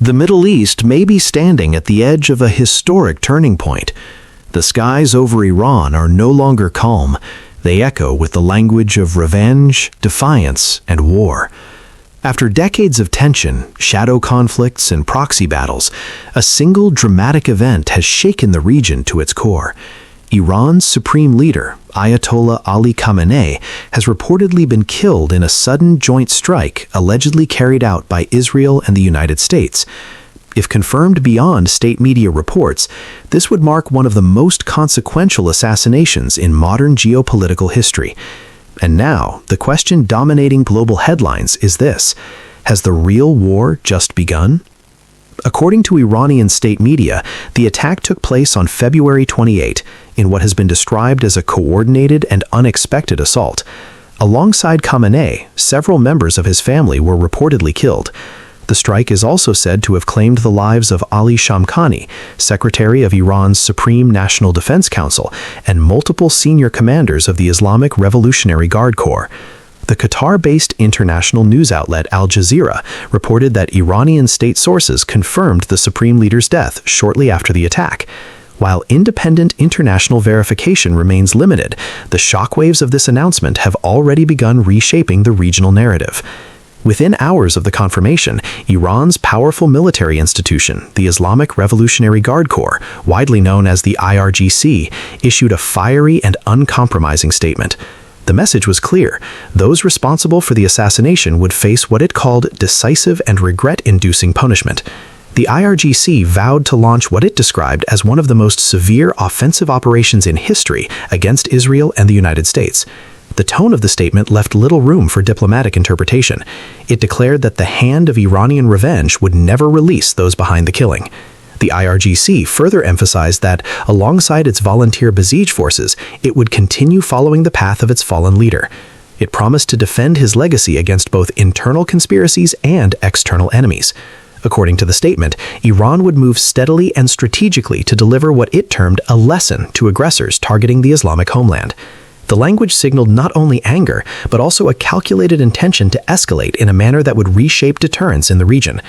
The Middle East may be standing at the edge of a historic turning point. The skies over Iran are no longer calm. They echo with the language of revenge, defiance, and war. After decades of tension, shadow conflicts, and proxy battles, a single dramatic event has shaken the region to its core. Iran's supreme leader, Ayatollah Ali Khamenei, has reportedly been killed in a sudden joint strike allegedly carried out by Israel and the United States. If confirmed beyond state media reports, this would mark one of the most consequential assassinations in modern geopolitical history. And now, the question dominating global headlines is this: has the real war just begun? According to Iranian state media, the attack took place on February 28 in what has been described as a coordinated and unexpected assault. Alongside Khamenei, several members of his family were reportedly killed. The strike is also said to have claimed the lives of Ali Khamenei, secretary of Iran's Supreme National Defense Council, and multiple senior commanders of the Islamic Revolutionary Guard Corps. The Qatar-based international news outlet Al Jazeera reported that Iranian state sources confirmed the supreme leader's death shortly after the attack. While independent international verification remains limited, the shockwaves of this announcement have already begun reshaping the regional narrative. Within hours of the confirmation, Iran's powerful military institution, the Islamic Revolutionary Guard Corps, widely known as the IRGC, issued a fiery and uncompromising statement. The message was clear: those responsible for the assassination would face what it called decisive and regret-inducing punishment. The IRGC vowed to launch what it described as one of the most severe offensive operations in history against Israel and the United States. The tone of the statement left little room for diplomatic interpretation. It declared that the hand of Iranian revenge would never release those behind the killing. The IRGC further emphasized that, alongside its volunteer Basij forces, it would continue following the path of its fallen leader. It promised to defend his legacy against both internal conspiracies and external enemies. According to the statement, Iran would move steadily and strategically to deliver what it termed a lesson to aggressors targeting the Islamic homeland. The language signaled not only anger, but also a calculated intention to escalate in a manner that would reshape deterrence in the region.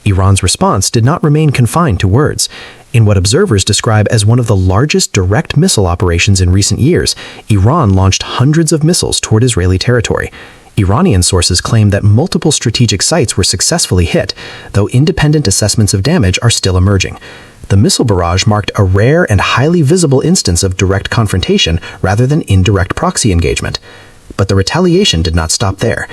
Iran's response did not remain confined to words. In what observers describe as one of the largest direct missile operations in recent years, Iran launched hundreds of missiles toward Israeli territory. Iranian sources claim that multiple strategic sites were successfully hit, though independent assessments of damage are still emerging. The missile barrage marked a rare and highly visible instance of direct confrontation rather than indirect proxy engagement. But the retaliation did not stop there.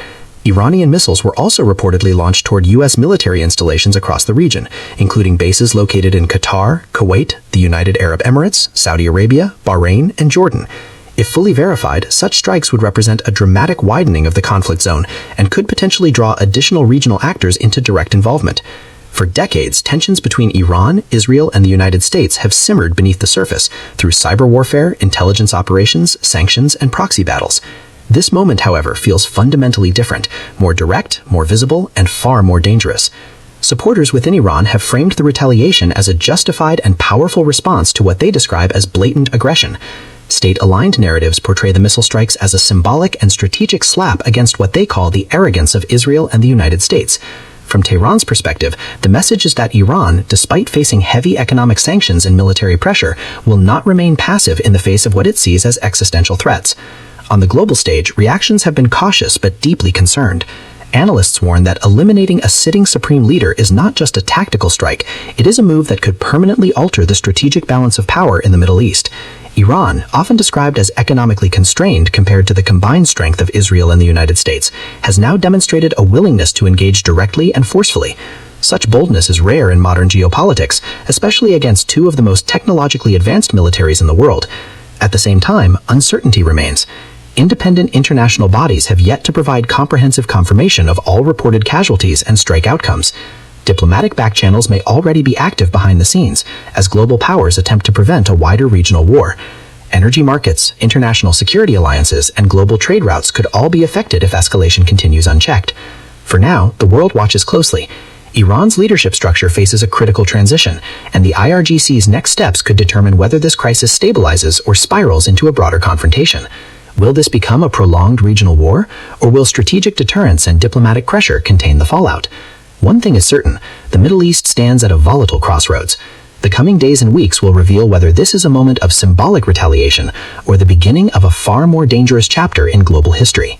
Iranian missiles were also reportedly launched toward U.S. military installations across the region, including bases located in Qatar, Kuwait, the United Arab Emirates, Saudi Arabia, Bahrain, and Jordan. If fully verified, such strikes would represent a dramatic widening of the conflict zone and could potentially draw additional regional actors into direct involvement. For decades, tensions between Iran, Israel, and the United States have simmered beneath the surface through cyber warfare, intelligence operations, sanctions, and proxy battles. This moment, however, feels fundamentally different, more direct, more visible, and far more dangerous. Supporters within Iran have framed the retaliation as a justified and powerful response to what they describe as blatant aggression. State-aligned narratives portray the missile strikes as a symbolic and strategic slap against what they call the arrogance of Israel and the United States. From Tehran's perspective, the message is that Iran, despite facing heavy economic sanctions and military pressure, will not remain passive in the face of what it sees as existential threats. On the global stage, reactions have been cautious but deeply concerned. Analysts warn that eliminating a sitting supreme leader is not just a tactical strike, it is a move that could permanently alter the strategic balance of power in the Middle East. Iran, often described as economically constrained compared to the combined strength of Israel and the United States, has now demonstrated a willingness to engage directly and forcefully. Such boldness is rare in modern geopolitics, especially against two of the most technologically advanced militaries in the world. At the same time, uncertainty remains. Independent international bodies have yet to provide comprehensive confirmation of all reported casualties and strike outcomes. Diplomatic backchannels may already be active behind the scenes, as global powers attempt to prevent a wider regional war. Energy markets, international security alliances, and global trade routes could all be affected if escalation continues unchecked. For now, the world watches closely. Iran's leadership structure faces a critical transition, and the IRGC's next steps could determine whether this crisis stabilizes or spirals into a broader confrontation. Will this become a prolonged regional war, or will strategic deterrence and diplomatic pressure contain the fallout? One thing is certain, the Middle East stands at a volatile crossroads. The coming days and weeks will reveal whether this is a moment of symbolic retaliation or the beginning of a far more dangerous chapter in global history.